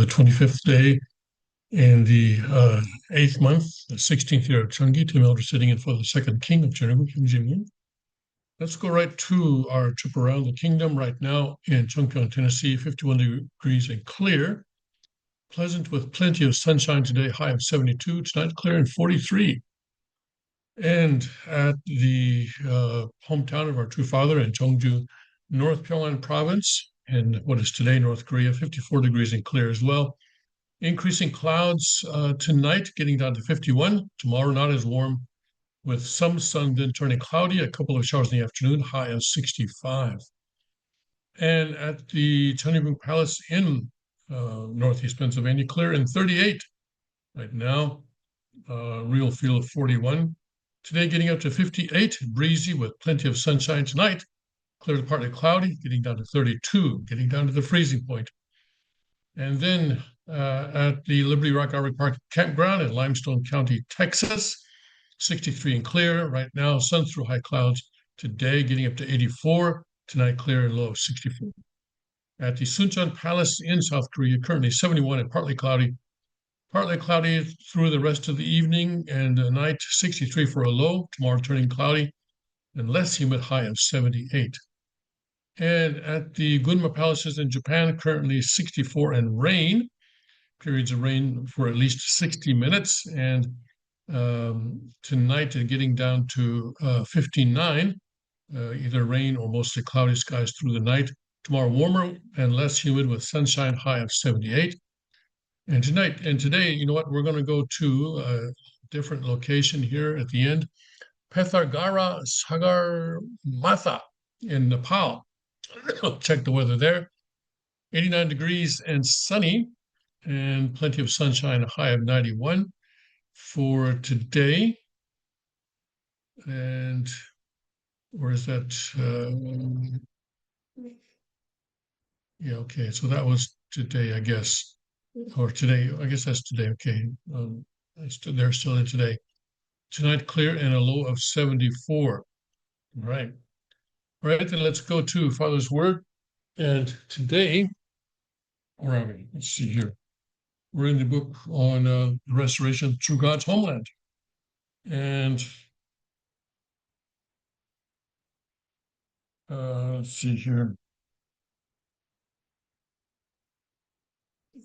the 25th day in the 8th month, the 16th year of Cheongi. Tim Elder sitting in for the second king of Jeongu, Kim Jin-yoon. Let's go right to our trip around the kingdom right now in Chungkyong, Tennessee, 51 degrees and clear. Pleasant with plenty of sunshine today, high of 72. Tonight, clear and 43. And at the hometown of our true father in Cheongju, North Pyongan province, in what is today North Korea, 54 degrees and clear as well. Increasing clouds tonight, getting down to 51. Tomorrow, not as warm, with some sun, then turning cloudy, a couple of showers in the afternoon, high of 65. And at the Cheongbuk Palace in Northeast Pennsylvania, clear and 38. Right now, real feel of 41. Today, getting up to 58, breezy with plenty of sunshine. Tonight, clear to partly cloudy, getting down to 32, getting down to the freezing point. And then at the Liberty Rock Outdoor Park Campground in Limestone County, Texas, 63 and clear. Right now, sun through high clouds. Today, getting up to 84. Tonight, clear and low of 64. At the Suncheon Palace in South Korea, currently 71 and partly cloudy. Partly cloudy through the rest of the evening and night, 63 for a low. Tomorrow, turning cloudy and less humid, high of 78. And at the Gunma Palaces in Japan, currently 64 and rain, periods of rain for at least 60 minutes. And tonight, getting down to 59, either rain or mostly cloudy skies through the night. Tomorrow, warmer and less humid with sunshine, high of 78. And today, you know what? We're going to go to a different location here at the end. Pethargara Sagarmatha in Nepal. Check the weather there. 89 degrees and sunny, and plenty of sunshine, a high of 91 for today. And where is that? Yeah, okay. So that was today, I guess. Or today, I guess that's today. Okay. They're still in today. Tonight, clear and a low of 74. All right. All right, then let's go to Father's Word. And today, where are we? Let's see here. We're in the book on restoration through God's homeland. And let's see here.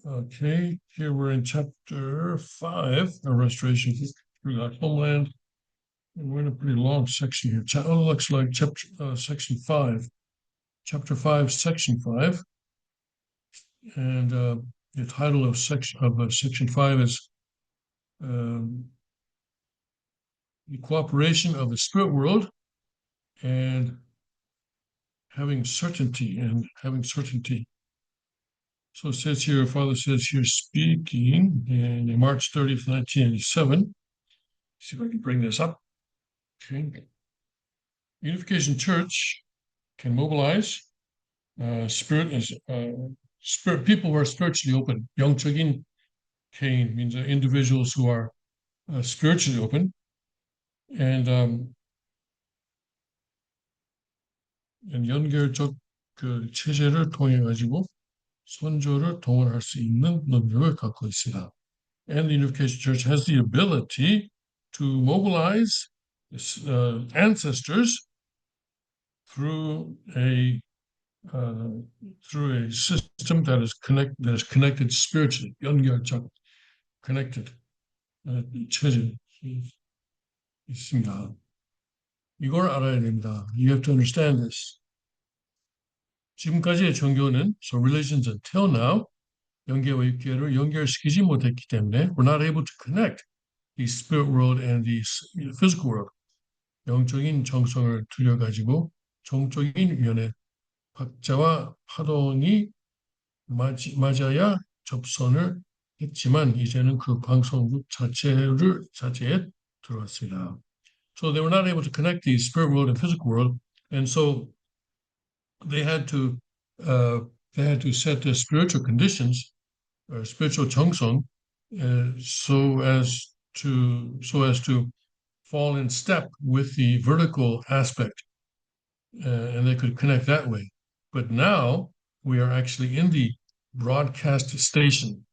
Okay, here we're in chapter 5, a restoration through God's homeland. And we're in a pretty long section here. It looks like section 5, chapter 5, section 5. And the title of section 5 is The Cooperation of the Spirit World and Having Certainty. So it says here, Father says here, speaking in March 30th, 1987. See if I can bring this up. Okay. Unification Church can mobilize spirit people who are spiritually open. 영적인 개인 means individuals who are spiritually open, and 연결적 그 체제를 통해 가지고 선조를 동원할 수 있는 능력을 갖고 있습니다. And the Unification Church has the ability to mobilize ancestors through a system that is connected spiritually, 연결적, connected 체제 있습니다. 이걸 알아야 됩니다. You have to understand this. 지금까지의 종교는, so religions until now, 영계와 육계를 연결시키지 못했기 때문에 we're not able to connect the spirit world and the physical world. 영적인 정성을 들여가지고 정적인 면에 박자와 파동이 맞아야 접선을 했지만 이제는 그 방송국 자체에 들어왔습니다. So they were not able to connect the spirit world and physical world, and so they had to set the spiritual conditions, spiritual 정성, so as to fall in step with the vertical aspect, and they could connect that way. But now we are actually in the broadcast station.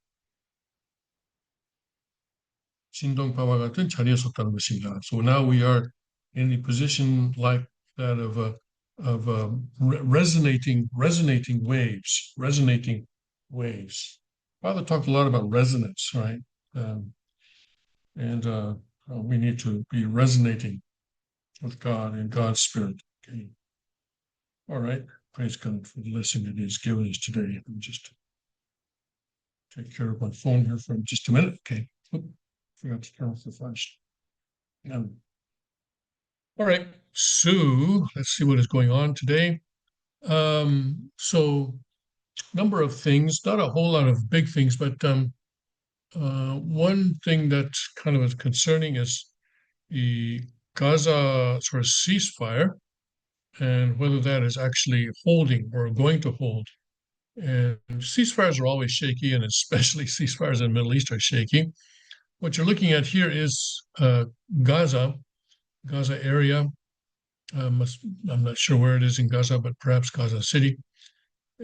진동파와 같은 자리에 섰다는 것입니다. So now we are in the position like that of resonating waves. Father talked a lot about resonance, right? Um, and we need to be resonating with God and God's Spirit. Okay. All right. Praise God for the lesson that He's given us today. Let me just take care of my phone here for just a minute. Okay. Oop, forgot to turn off the flash. All right. So let's see what is going on today. So number of things, not a whole lot of big things, but one thing that kind of is concerning is the Gaza sort of ceasefire and whether that is actually holding or going to hold. And ceasefires are always shaky, and especially ceasefires in the Middle East are shaky. What you're looking at here is Gaza, Gaza area. I'm not sure where it is in Gaza, but perhaps Gaza City.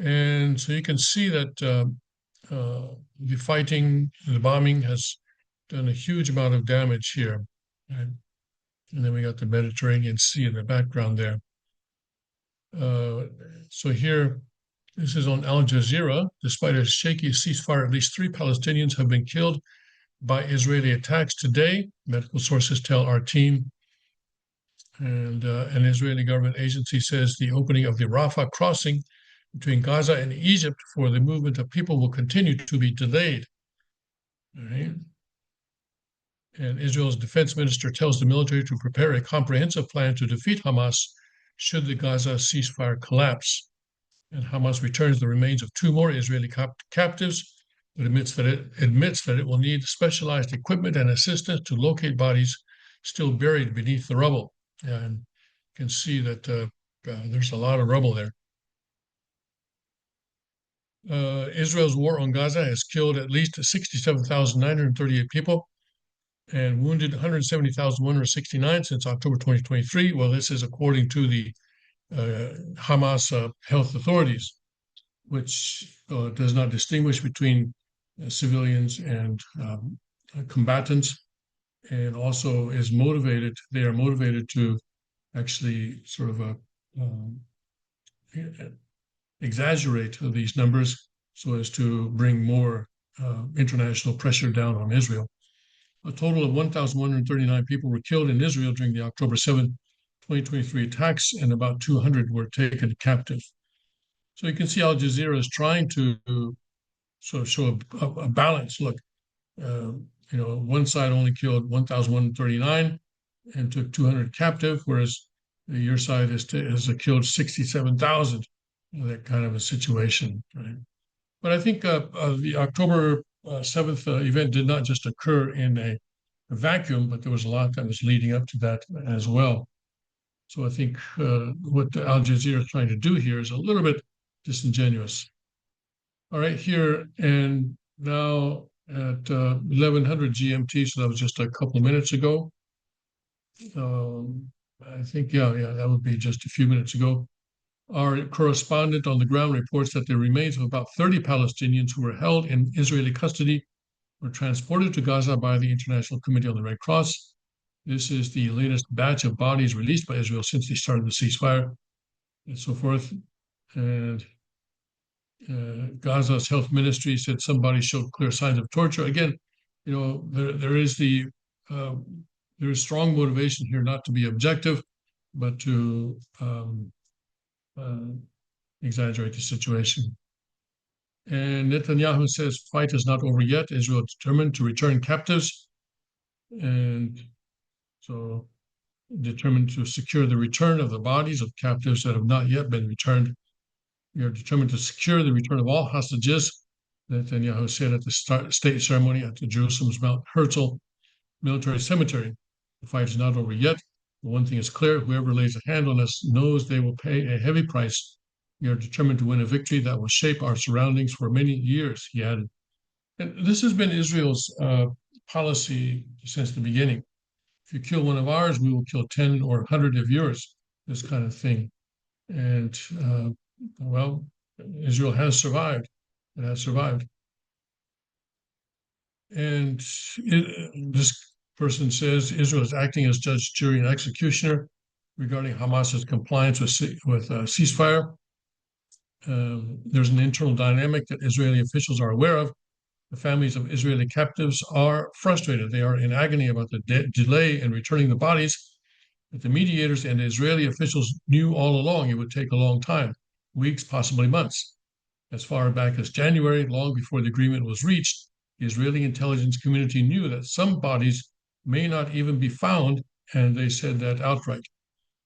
And so you can see that the fighting, the bombing has done a huge amount of damage here. Right? And then we got the Mediterranean Sea in the background there. So here, this is on Al Jazeera. Despite a shaky ceasefire, at least 3 Palestinians have been killed by Israeli attacks today, medical sources tell our team. And an Israeli government agency says the opening of the Rafah crossing between Gaza and Egypt for the movement of people will continue to be delayed. All right. And Israel's defense minister tells the military to prepare a comprehensive plan to defeat Hamas should the Gaza ceasefire collapse. And Hamas returns the remains of 2 more Israeli captives, but admits that it will need specialized equipment and assistance to locate bodies still buried beneath the rubble. And you can see that there's a lot of rubble there. Israel's war on Gaza has killed at least 67,938 people and wounded 170,169 since October 2023. Well, this is according to the Hamas health authorities, which does not distinguish between civilians and combatants, and also is motivated. They are motivated to actually sort of exaggerate these numbers so as to bring more international pressure down on Israel. A total of 1,139 people were killed in Israel during the October 7th, 2023 attacks, and about 200 were taken captive. So you can see Al Jazeera is trying to sort of show a balance. Look, one side only killed 1,139 and took 200 captive, whereas your side has killed 67,000. That kind of a situation, right? But I think the October 7th event did not just occur in a vacuum, but there was a lot that was leading up to that as well. So I think what Al Jazeera is trying to do here is a little bit disingenuous. All right, here and now at 1100 GMT, so that was just a couple of minutes ago. I think, yeah, that would be just a few minutes ago. Our correspondent on the ground reports that the remains of about 30 Palestinians who were held in Israeli custody were transported to Gaza by the International Committee on the Red Cross. This is the latest batch of bodies released by Israel since they started the ceasefire and so forth. And Gaza's health ministry said somebody showed clear signs of torture. Again, there is strong motivation here not to be objective, but to exaggerate the situation. And Netanyahu says fight is not over yet. Israel is determined to return captives, and so determined to secure the return of the bodies of captives that have not yet been returned. We are determined to secure the return of all hostages, Netanyahu said at the state ceremony at the Jerusalem's Mount Herzl military cemetery. The fight is not over yet. But one thing is clear, whoever lays a hand on us knows they will pay a heavy price. We are determined to win a victory that will shape our surroundings for many years, he added. And this has been Israel's policy since the beginning. If you kill one of ours, we will kill 10 or 100 of yours, this kind of thing. And well, Israel has survived. It has survived. And this person says Israel is acting as judge, jury, and executioner regarding Hamas's compliance with ceasefire. There's an internal dynamic that Israeli officials are aware of. The families of Israeli captives are frustrated. They are in agony about the delay in returning the bodies. But the mediators and Israeli officials knew all along it would take a long time, weeks, possibly months. As far back as January, long before the agreement was reached, the Israeli intelligence community knew that some bodies may not even be found, and they said that outright.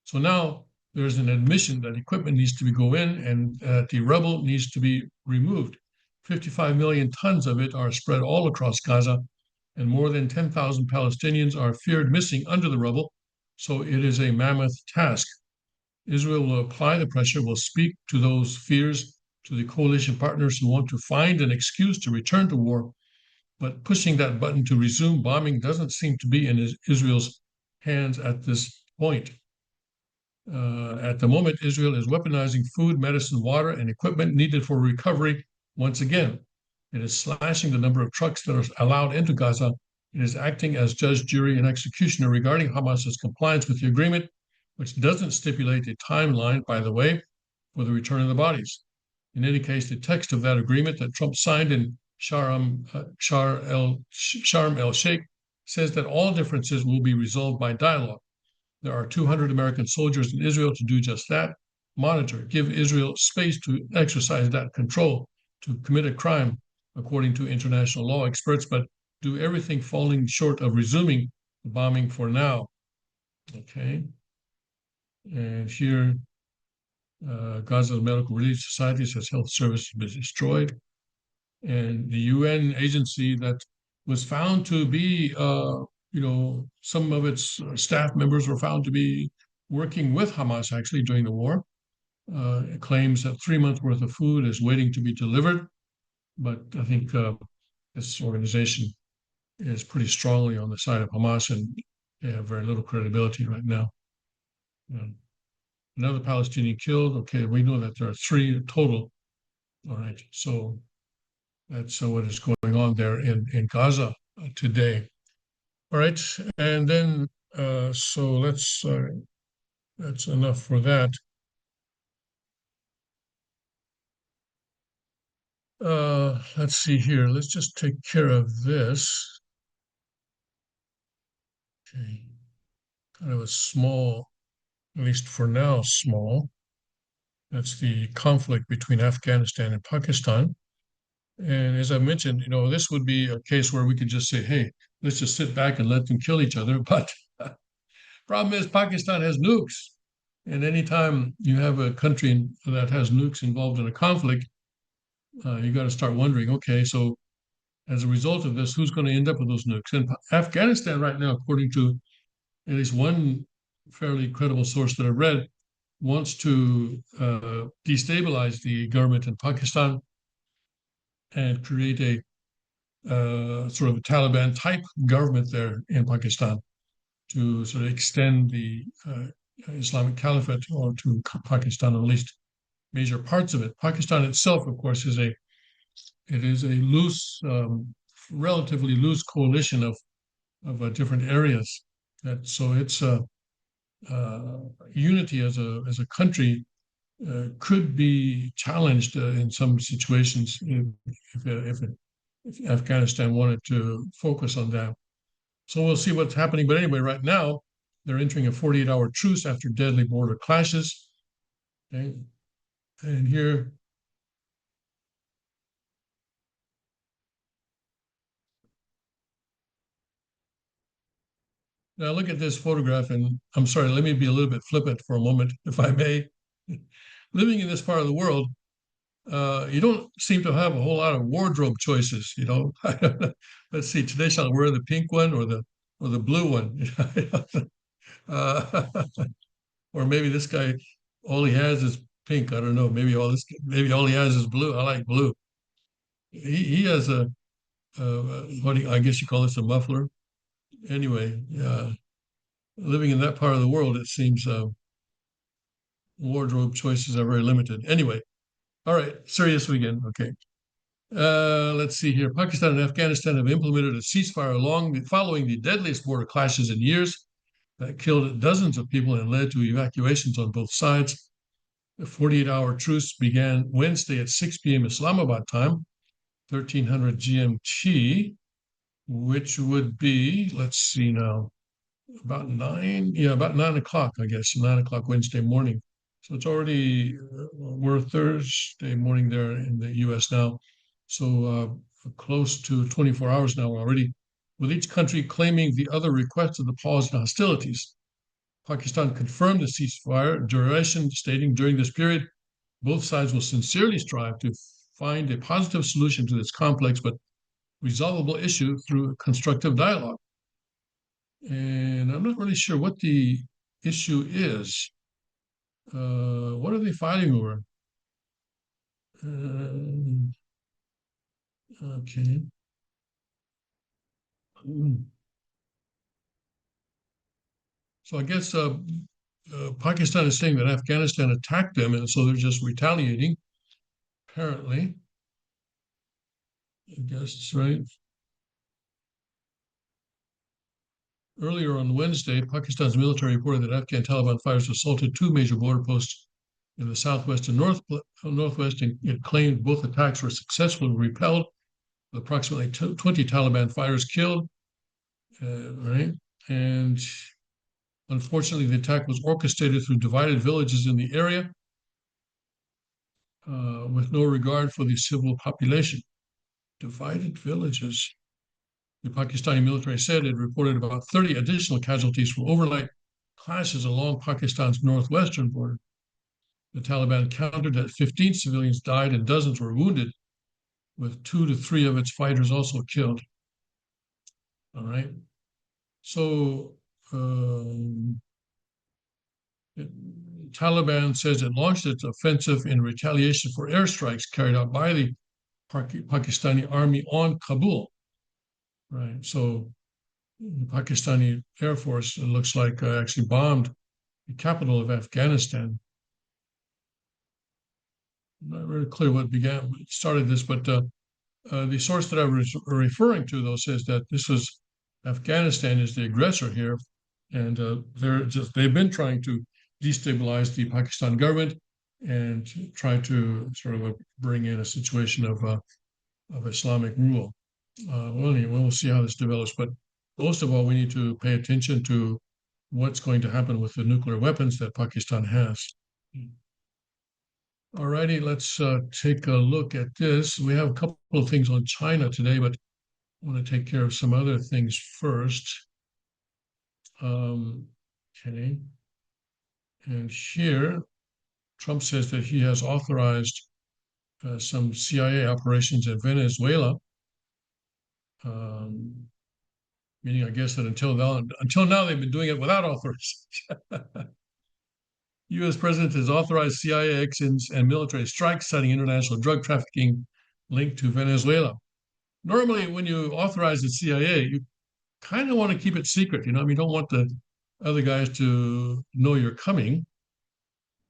So now there's an admission that equipment needs to go in and the rubble needs to be removed. 55 million tons of it are spread all across Gaza, and more than 10,000 Palestinians are feared missing under the rubble. So it is a mammoth task. Israel will apply the pressure, will speak to those fears, to the coalition partners who want to find an excuse to return to war. But pushing that button to resume bombing doesn't seem to be in Israel's hands at this point. At the moment, Israel is weaponizing food, medicine, water, and equipment needed for recovery once again. It is slashing the number of trucks that are allowed into Gaza. It is acting as judge, jury, and executioner regarding Hamas's compliance with the agreement, which doesn't stipulate a timeline, by the way, for the return of the bodies. In any case, the text of that agreement that Trump signed in Sharm el Sheikh says that all differences will be resolved by dialogue. There are 200 American soldiers in Israel to do just that. Monitor, give Israel space to exercise that control, to commit a crime according to international law experts, but do everything falling short of resuming the bombing for now. Okay. And here, Gaza's Medical Relief Society says health services have been destroyed. And the UN agency that was found to be some of its staff members were found to be working with Hamas actually during the war. It claims that 3 months worth of food is waiting to be delivered. But I think this organization is pretty strongly on the side of Hamas, and they have very little credibility right now. Another Palestinian killed. Okay, we know that there are 3 total. All right, so that's what is going on there in Gaza today. All right, and then so that's enough for that. Let's see here. Let's just take care of this. Okay, kind of a small, at least for now, small. That's the conflict between Afghanistan and Pakistan. And as I mentioned, this would be a case where we could just say, hey, let's just sit back and let them kill each other. But problem is, Pakistan has nukes. And anytime you have a country that has nukes involved in a conflict, you got to start wondering, okay, so as a result of this, who's going to end up with those nukes? And Afghanistan right now, according to at least one fairly credible source that I read, wants to destabilize the government in Pakistan and create a sort of a Taliban type government there in Pakistan to sort of extend the Islamic Caliphate or to Pakistan, or at least major parts of it. Pakistan itself, of course, is a loose, relatively loose coalition of different areas. So its unity as a country could be challenged in some situations if Afghanistan wanted to focus on that. So we'll see what's happening. But anyway, right now they're entering a 48-hour truce after deadly border clashes. Okay, and here. Now look at this photograph, and I'm sorry, let me be a little bit flippant for a moment, if I may. Living in this part of the world, you don't seem to have a whole lot of wardrobe choices. Let's see, today shall I wear the pink one or the blue one? uh, or maybe this guy, all he has is pink. I don't know. Maybe all he has is blue. I like blue. He has I guess you call this a muffler. Anyway, living in that part of the world, it seems wardrobe choices are very limited. Anyway, all right, serious again. Okay. Let's see here. Pakistan and Afghanistan have implemented a ceasefire following the deadliest border clashes in years that killed dozens of people and led to evacuations on both sides. The 48-hour truce began Wednesday at 6 p.m. Islamabad time, 1300 GMT, which would be, let's see now, about 9 o'clock, I guess, 9 o'clock Wednesday morning. So it's already, we're Thursday morning there in the US now. So close to 24 hours now already, with each country claiming the other requested the pause in hostilities. Pakistan confirmed the ceasefire duration, stating during this period, both sides will sincerely strive to find a positive solution to this complex but resolvable issue through constructive dialogue. And I'm not really sure what the issue is. What are they fighting over? Okay. So I guess Pakistan is saying that Afghanistan attacked them, and so they're just retaliating. Apparently, I guess it's right. Earlier on Wednesday, Pakistan's military reported that Afghan Taliban fighters assaulted two major border posts in the southwest and northwest, and it claimed both attacks were successfully repelled, with approximately 20 Taliban fighters killed. Right, and unfortunately, the attack was orchestrated through divided villages in the area, with no regard for the civil population. Divided villages. The Pakistani military said it reported about 30 additional casualties from overnight clashes along Pakistan's northwestern border. The Taliban countered that 15 civilians died and dozens were wounded, with 2 to 3 of its fighters also killed. All right. So, Taliban says it launched its offensive in retaliation for airstrikes carried out by the Pakistani army on Kabul. Right. So the Pakistani Air Force, it looks like, actually bombed the capital of Afghanistan. I'm not really clear what started this, but the source that I was referring to, though, says that this was Afghanistan is the aggressor here, and they've been trying to destabilize the Pakistan government and try to sort of bring in a situation of Islamic rule. We'll see how this develops, but most of all, we need to pay attention to what's going to happen with the nuclear weapons that Pakistan has. All righty, let's take a look at this. We have a couple of things on China today, but I want to take care of some other things first. Okay. And here, Trump says that he has authorized some CIA operations in Venezuela, meaning I guess that until now they've been doing it without authorization. U.S. president has authorized CIA actions and military strikes, citing international drug trafficking linked to Venezuela. Normally, when you authorize the CIA, you kind of want to keep it secret. I mean, you don't want the other guys to know you're coming.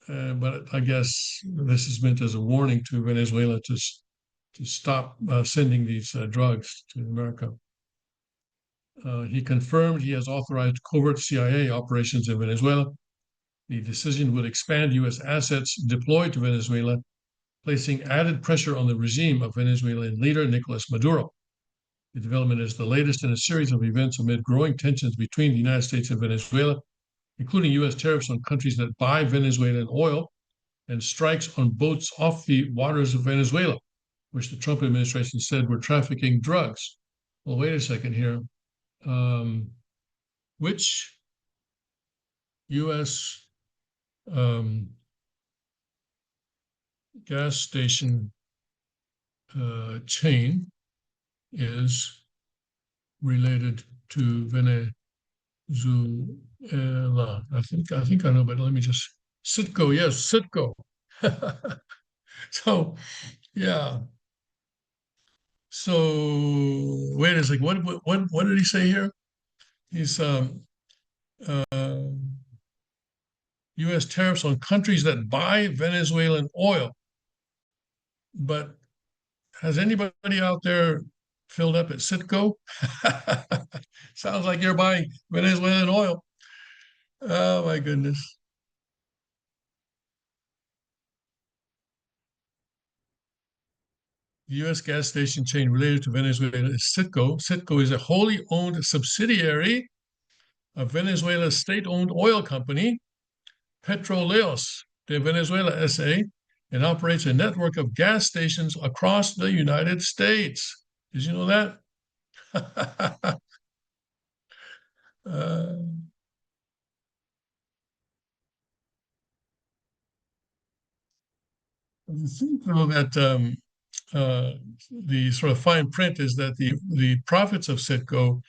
But I guess this is meant as a warning to Venezuela to stop sending these drugs to America. He confirmed he has authorized covert CIA operations in Venezuela. The decision would expand U.S. assets deployed to Venezuela, placing added pressure on the regime of Venezuelan leader Nicolas Maduro. The development is the latest in a series of events amid growing tensions between the United States and Venezuela, including U.S. tariffs on countries that buy Venezuelan oil and strikes on boats off the waters of Venezuela, which the Trump administration said were trafficking drugs. Well, wait a second here. Which U.S. Gas station chain is related to Venezuela? I think I know, but let me just Citgo. Yes, Citgo. So, yeah. So wait a second. What did he say here? He's U.S. tariffs on countries that buy Venezuelan oil, but Has anybody out there filled up at Citgo? Sounds like you're buying Venezuelan oil. Oh my goodness. The U.S. gas station chain related to Venezuela is Citgo. Citgo is a wholly owned subsidiary of Venezuela's state-owned oil company, Petroleos de Venezuela SA, and operates a network of gas stations across the United States. Did you know that? uh, I think though that uh, the sort of fine print is that the profits of Citgo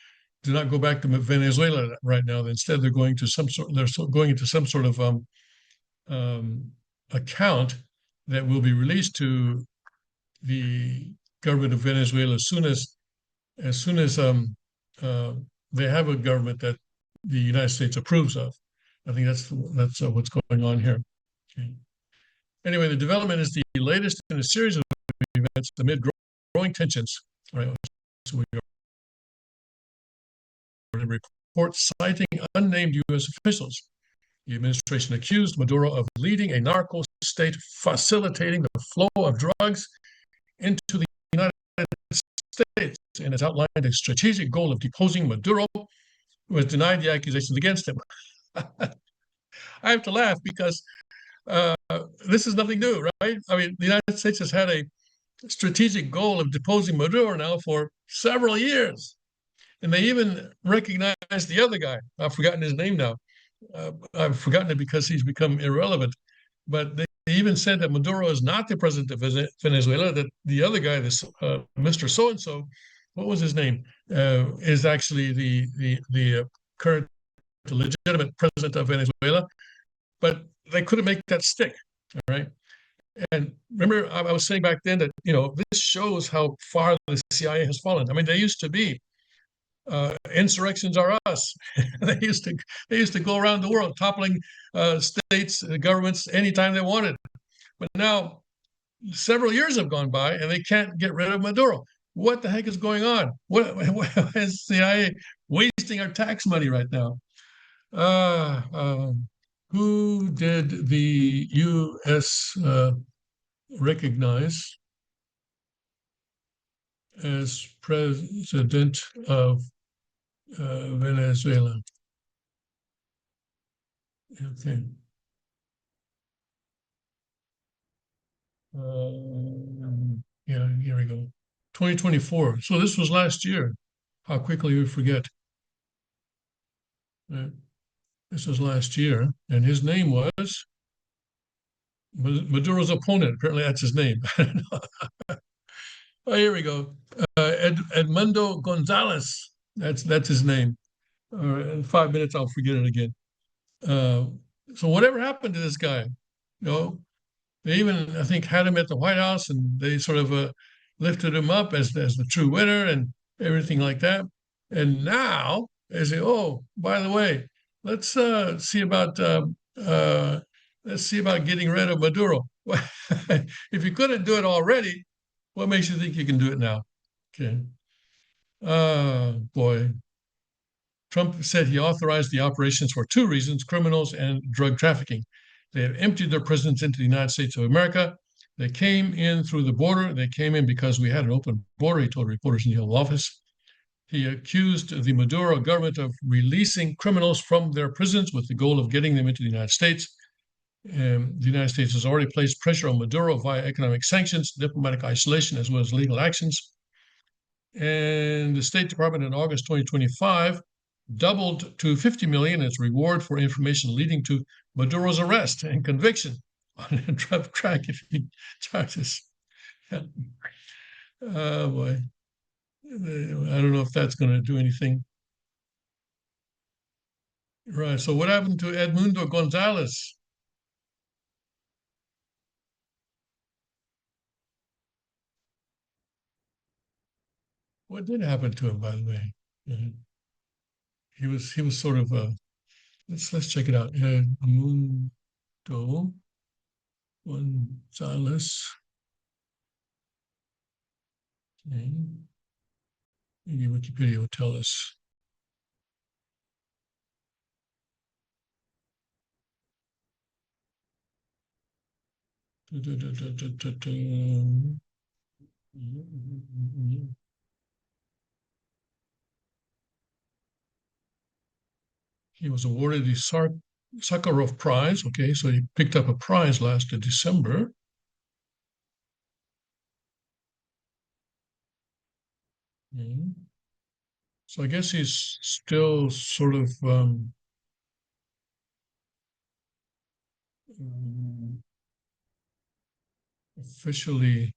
do not go back to Venezuela right now. Instead, they're going to some sort. Going into some sort of um, account that will be released to the government of Venezuela as soon as uh, they have a government that the United States approves of. I think that's what's going on here. Okay. Anyway, the development is the latest in a series of events amid growing tensions. All right, so we are in reports citing unnamed U.S. officials. The administration accused Maduro of leading a narco state, facilitating the flow of drugs into the United States, and has outlined a strategic goal of deposing Maduro, who has denied the accusations against him. I have to laugh because uh, this is nothing new, right? I mean, the United States has had a strategic goal of deposing Maduro now for several years. And they even recognized the other guy. I've forgotten his name now. I've forgotten it because he's become irrelevant. But they even said that Maduro is not the president of Venezuela, that the other guy, this Mr. So and so, what was his name, is actually the current legitimate president of Venezuela. But they couldn't make that stick. All right. And remember, I was saying back then that this shows how far the CIA has fallen. I mean, they used to be insurrections are us. they used to go around the world toppling states, governments anytime they wanted. But now several years have gone by and they can't get rid of Maduro. What the heck is going on? What is CIA wasting our tax money right now? Uh, um, who did the U.S. Recognize as president of Venezuela? Okay. Yeah, here we go. 2024. So this was last year. How quickly we forget. Right? This was last year, and his name was Maduro's opponent. Apparently, that's his name. Oh, here we go. Edmundo Gonzalez. That's his name. In 5 minutes, I'll forget it again. Uh, so whatever happened to this guy? You know, they even, I think, had him at the White House, and they sort of lifted him up as the true winner and everything like that. And now they say, "Oh, by the way, let's see about getting rid of Maduro." If you couldn't do it already, what makes you think you can do it now? Okay. Boy. Trump said he authorized the operations for two reasons: criminals and drug trafficking. They have emptied their presence into the United States of America. They came in through the border. They came in because we had an open border, he told reporters in the Oval Office. He accused the Maduro government of releasing criminals from their prisons with the goal of getting them into the United States. The United States has already placed pressure on Maduro via economic sanctions, diplomatic isolation, as well as legal actions. And the State Department in August 2025 doubled to 50 million as reward for information leading to Maduro's arrest and conviction on drug trafficking charges. Oh boy. I don't know if that's going to do anything. Right. So what happened to Edmundo Gonzalez? What did happen to him, by the way? He was sort of let's check it out. Edmundo Gonzalez. Okay. Maybe Wikipedia will tell us. He was awarded the Sakharov Prize. Okay, so he picked up a prize last December. Mhm. So I guess he's still sort of um, officially.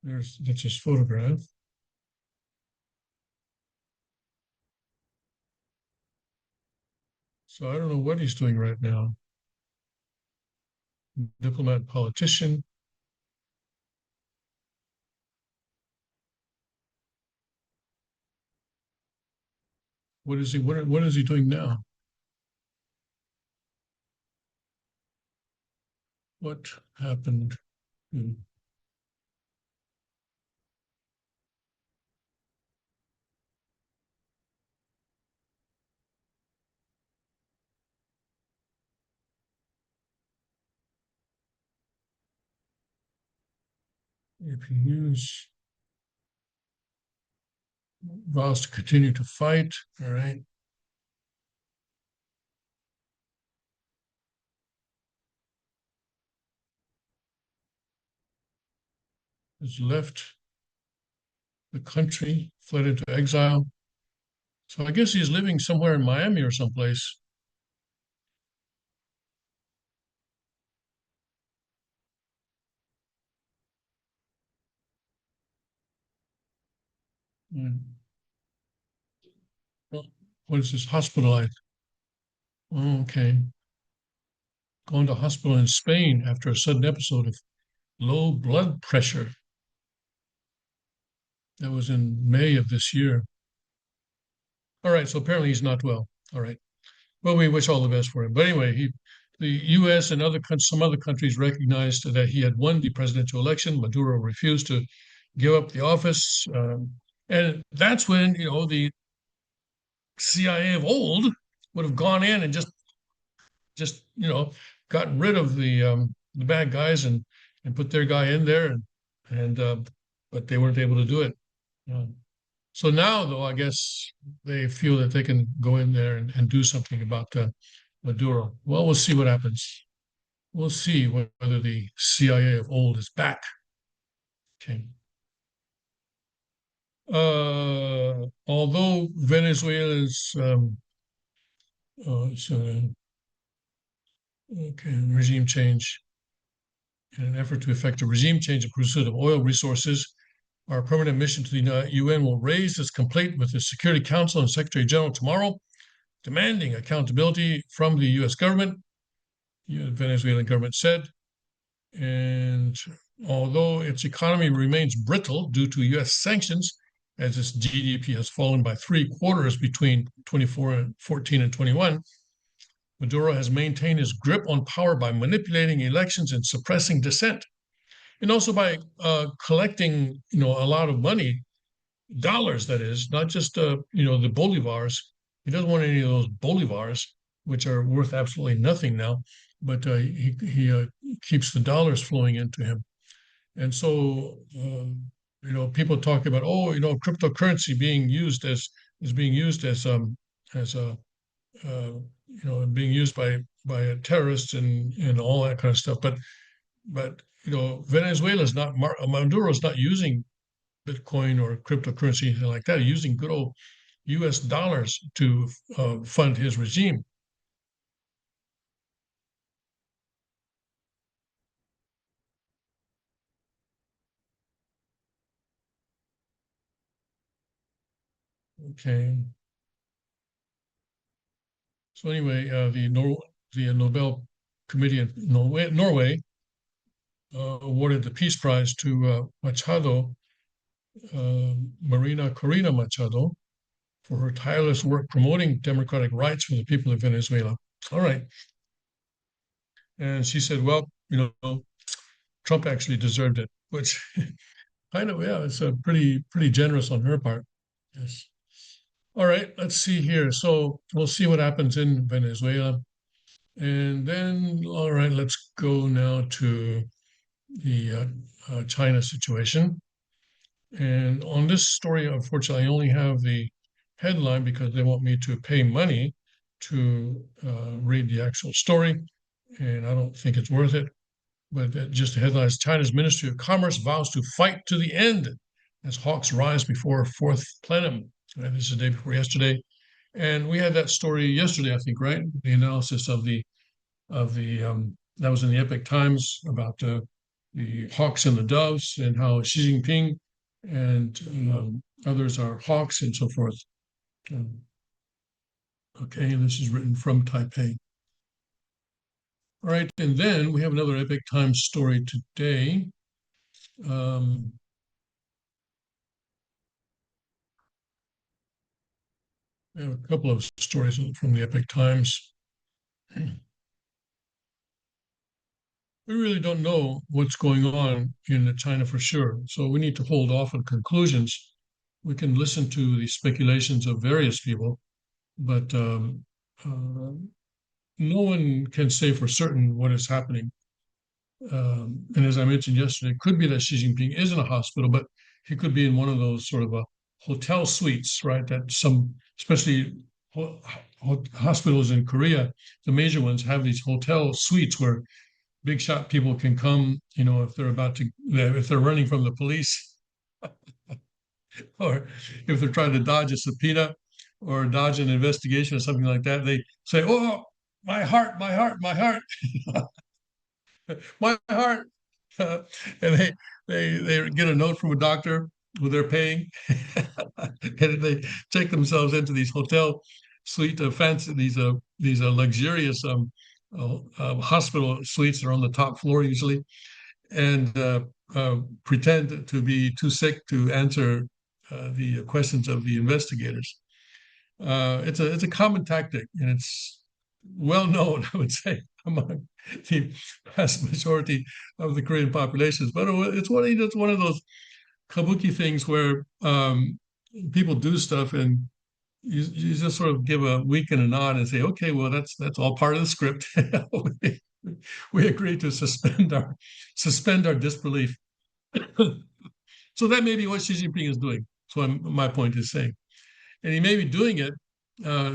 That's his photograph. So I don't know what he's doing right now. Diplomat, politician. What is he? What is he doing now? What happened? Hmm. If he use vows to continue to fight, all right, has left the country, fled into exile. So I guess he's living somewhere in Miami or someplace. Mm. Well, what is this? Hospitalized. Oh, okay. Going to hospital in Spain after a sudden episode of low blood pressure. That was in May of this year. All right, so apparently he's not well. All right. Well, we wish all the best for him. But anyway, the U.S. and some other countries recognized that he had won the presidential election. Maduro refused to give up the office, and that's when the CIA of old would have gone in and just gotten rid of the bad guys and put their guy in there, and but they weren't able to do it. Uh, so now, though, I guess they feel that they can go in there and do something about Maduro. Well, we'll see what happens. We'll see whether the CIA of old is back. Okay. Although Venezuela's okay, regime change, in an effort to effect a regime change in pursuit of oil resources, our permanent mission to the UN will raise this complaint with the Security Council and Secretary General tomorrow, demanding accountability from the U.S. government. The Venezuelan government said. And although its economy remains brittle due to U.S. sanctions, as its GDP has fallen by three quarters between 2014 and 21, Maduro has maintained his grip on power by manipulating elections and suppressing dissent, and also by collecting, a lot of money, dollars that is, not just the bolivars. He doesn't want any of those bolivars, which are worth absolutely nothing now, but he keeps the dollars flowing into him. And so, people talk about, oh, cryptocurrency being used as is being used as a being used by terrorists and all that kind of stuff. But Venezuela is not Maduro is not using Bitcoin or cryptocurrency, anything like that. He's using good old U.S. dollars to fund his regime. Okay. So anyway, the Nobel Committee in Norway awarded the Peace Prize to Machado, Marina Corina Machado, for her tireless work promoting democratic rights for the people of Venezuela. All right. And she said, well, Trump actually deserved it, which kind of, yeah, it's a pretty generous on her part. Yes. All right, let's see here. So we'll see what happens in Venezuela. And then, all right, let's go now to the China situation. And on this story, unfortunately, I only have the headline because they want me to pay money to read the actual story. And I don't think it's worth it. But just the headline is China's Ministry of Commerce vows to fight to the end as hawks rise before fourth plenum. Right, this is the day before yesterday. And we had that story yesterday, I think, right? The analysis of the that was in the Epic Times about the hawks and the doves and how Xi Jinping and others are hawks and so forth. Um, okay, and this is written from Taipei. All right, and then we have another Epic Times story today. Um, we have a couple of stories from the Epic Times. We really don't know what's going on in China for sure, so we need to hold off on conclusions. We can listen to the speculations of various people, but uh, no one can say for certain what is happening. And as I mentioned yesterday, it could be that Xi Jinping is in a hospital, but he could be in one of those sort of hotel suites, right? That some, especially hospitals in Korea, the major ones have these hotel suites where big shot people can come, if they're running from the police, or if they're trying to dodge a subpoena or dodge an investigation or something like that, they say, "Oh, my heart, my heart, my heart, my heart," and they get a note from a doctor who they're paying, and they take themselves into these hotel suite of fancy these luxurious hospital suites that are on the top floor usually, and pretend to be too sick to answer the questions of the investigators. It's a common tactic, and it's well known, I would say, among the vast majority of the Korean populations. But it's one of those kabuki things where people do stuff and you just sort of give a wink and a nod and say, okay, well, that's all part of the script. we agree to suspend our disbelief. So that may be what Xi Jinping is doing. So my point is saying, and he may be doing it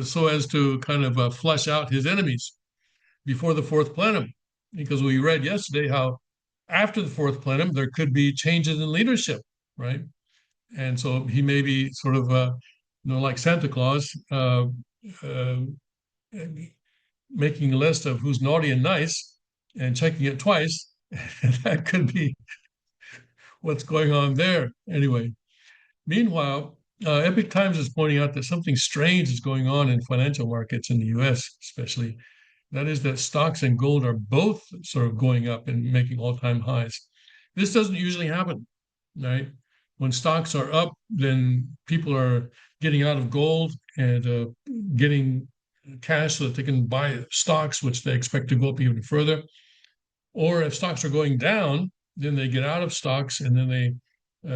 so as to kind of flush out his enemies before the fourth plenum, because we read yesterday how after the fourth plenum there could be changes in leadership, right? And so he may be sort of, like Santa Claus, uh, making a list of who's naughty and nice and checking it twice. That could be what's going on there. Anyway, meanwhile, Epic Times is pointing out that something strange is going on in financial markets in the US, especially. That is that stocks and gold are both sort of going up and making all-time highs. This doesn't usually happen, right? When stocks are up, then people are getting out of gold and getting cash so that they can buy stocks, which they expect to go up even further. Or if stocks are going down, then they get out of stocks and then they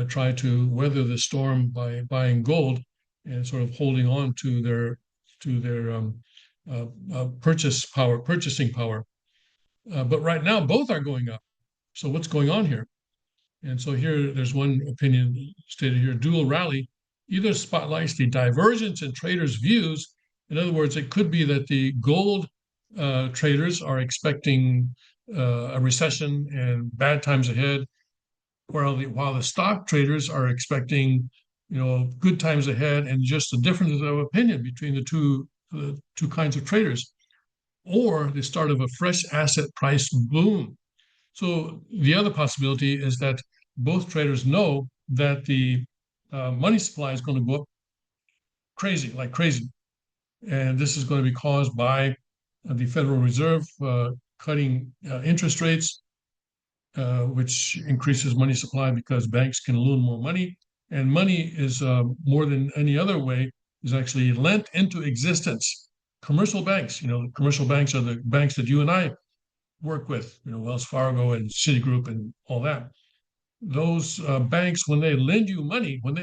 try to weather the storm by buying gold and sort of holding on to their purchasing power. But right now, both are going up. So what's going on here? And so here, there's one opinion stated here: dual rally either spotlights the divergence in traders' views. In other words, it could be that the gold traders are expecting a recession and bad times ahead, while the stock traders are expecting, good times ahead, and just a difference of opinion between the two kinds of traders, or the start of a fresh asset price boom. So the other possibility is that both traders know that the money supply is going to go up crazy, like crazy, and this is going to be caused by the Federal Reserve cutting interest rates, which increases money supply because banks can loan more money. And money is more than any other way is actually lent into existence. Commercial banks, commercial banks are the banks that you and I work with, Wells Fargo and Citigroup and all that. Those banks, when they lend you money, when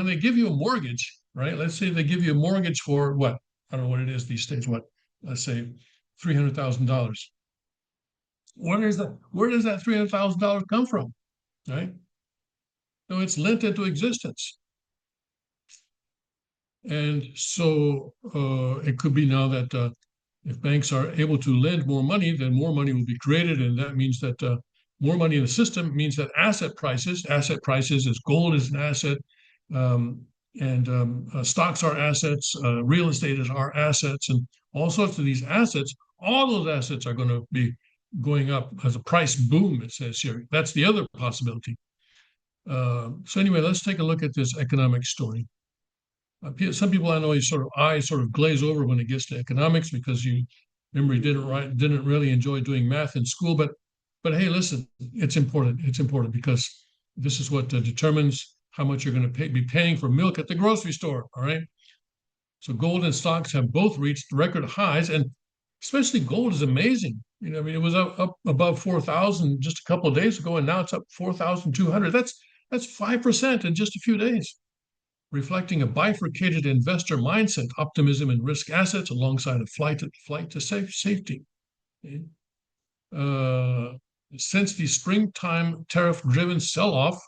they give you a mortgage, right? Let's say they give you a mortgage for what? I don't know what it is these days. What? Let's say $300,000. Where does that $300,000 come from? Right? No, it's lent into existence. And so it could be now that if banks are able to lend more money, then more money will be created, and that means that more money in the system means that asset prices, as gold is an asset, um, and stocks are assets, real estate is our assets, and all sorts of these assets. All those assets are going to be going up as a price boom. It says here. That's the other possibility. So anyway, let's take a look at this economic story. Some people I know eyes sort of glaze over when it gets to economics because you remember he didn't really enjoy doing math in school, but hey, listen, it's important. It's important because this is what determines how much you're going to be paying for milk at the grocery store. All right. So gold and stocks have both reached record highs, and especially gold is amazing. I mean, it was up above 4,000 just a couple of days ago, and now it's up 4,200. That's 5% in just a few days, reflecting a bifurcated investor mindset, optimism in risk assets alongside a flight to safety. Okay. Uh, since the springtime tariff-driven sell-off,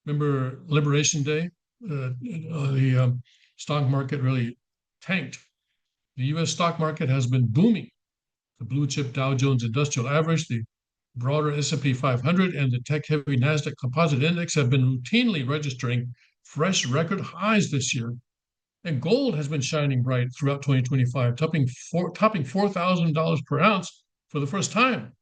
remember Liberation Day, the stock market really tanked. The U.S. stock market has been booming. The blue chip Dow Jones Industrial Average, the broader S&P 500, and the tech-heavy Nasdaq Composite Index have been routinely registering fresh record highs this year. And gold has been shining bright throughout 2025, topping $4,000 per ounce for the first time.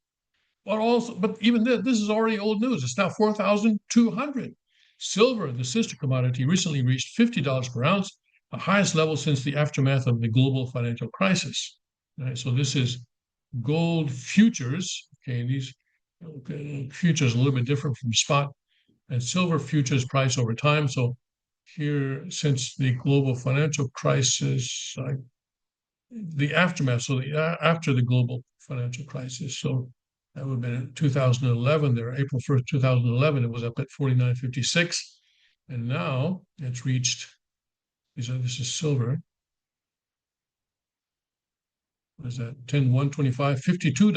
But even this is already old news. It's now 4,200. Silver, the sister commodity, recently reached $50 per ounce, the highest level since the aftermath of the global financial crisis. Right, so this is gold futures. Okay, these futures are a little bit different from spot, and silver futures price over time. So here, since the global financial crisis, the aftermath, so after the global financial crisis, so that would have been in 2011 there, April 1st, 2011, it was up at 49.56. And now it's reached, this is silver. What is that? 10, 125, $52,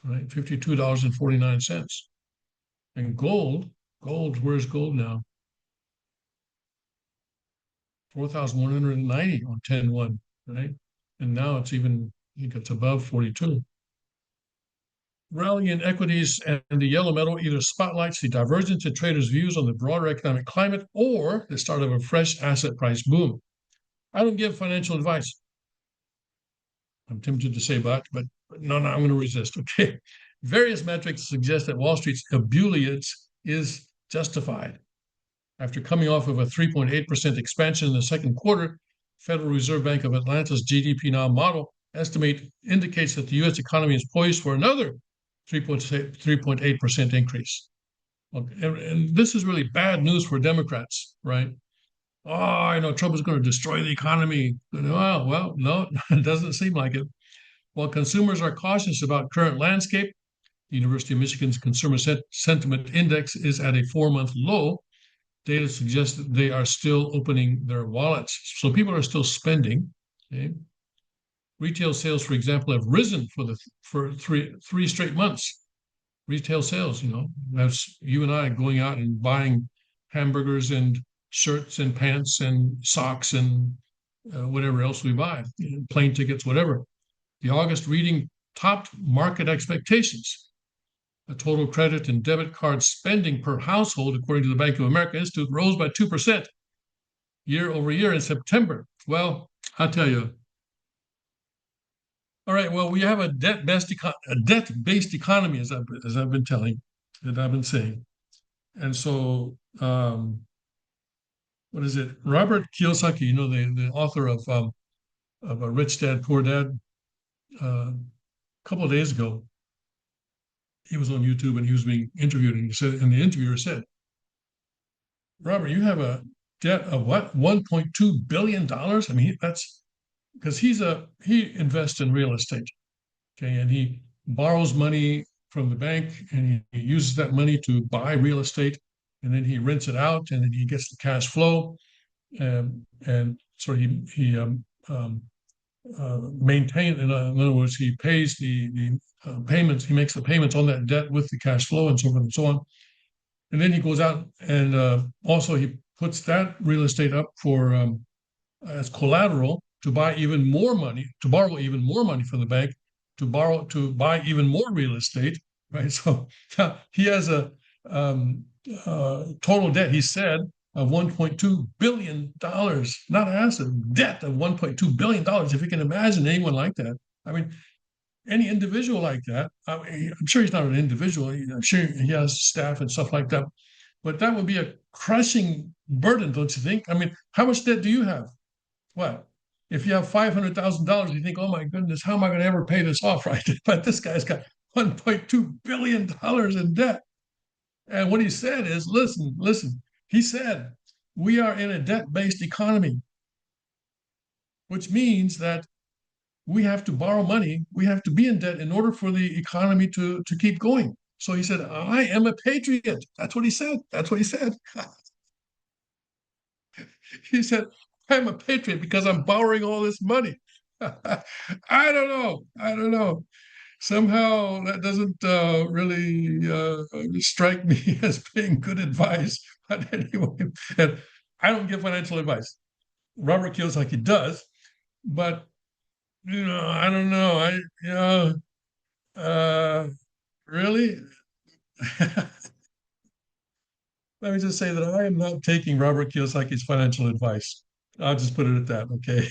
right? $52.49. And where's gold now? 4,190 on 10-1, right? And now it's even, I think it's above 42. Rally in equities and the yellow metal either spotlights the divergence in traders' views on the broader economic climate or the start of a fresh asset price boom. I don't give financial advice. I'm tempted to say but no, I'm going to resist. Okay. Various metrics suggest that Wall Street's ebullience is justified. After coming off of a 3.8% expansion in the second quarter, Federal Reserve Bank of Atlanta's GDP Now model indicates that the U.S. economy is poised for another 3.8% increase. And this is really bad news for Democrats, right? Oh, I know Trump is going to destroy the economy. Well, no, it doesn't seem like it. While consumers are cautious about current landscape, the University of Michigan's Consumer Sentiment Index is at a 4-month low. Data suggests that they are still opening their wallets. So people are still spending. Okay? Retail sales, for example, have risen for three straight months. Retail sales, that's you and I going out and buying hamburgers and shirts and pants and socks and whatever else we buy, plane tickets, whatever. The August reading topped market expectations. The total credit and debit card spending per household, according to the Bank of America Institute, rose by 2% year over year in September. Well, I'll tell you. All right. Well, we have a debt-based economy, as I've been saying, and so what is it? Robert Kiyosaki, the author of a Rich Dad Poor Dad. A couple of days ago, he was on YouTube and he was being interviewed, and the interviewer said, "Robert, you have a debt of what? $1.2 billion. I mean, that's because he invests in real estate, okay, and he borrows money from the bank, and he uses that money to buy real estate, and then he rents it out, and then he gets the cash flow, and so he maintain. In other words, he pays the payments. He makes the payments on that debt with the cash flow, and so forth and so on. And then he goes out and also he puts that real estate up for as collateral to buy even more money, to borrow even more money from the bank, to buy even more real estate, right? So he has a total debt, he said, of $1.2 billion, not assets, debt of $1.2 billion. If you can imagine anyone like that. I mean, any individual like that, I mean, I'm sure he's not an individual. I'm sure he has staff and stuff like that. But that would be a crushing burden, don't you think? I mean, how much debt do you have? What? If you have $500,000, you think, oh my goodness, how am I going to ever pay this off, right? But this guy's got $1.2 billion in debt. And what he said is, listen, listen, he said, we are in a debt-based economy, which means that we have to borrow money, we have to be in debt in order for the economy to keep going. So he said, I am a patriot. That's what he said. That's what he said. He said, I'm a patriot because I'm borrowing all this money. I don't know. I don't know. Somehow that doesn't really strike me as being good advice. But anyway, and I don't give financial advice. Robert Kiyosaki does, but I don't know. Uh, really? Let me just say that I am not taking Robert Kiyosaki's financial advice. I'll just put it at that. Okay.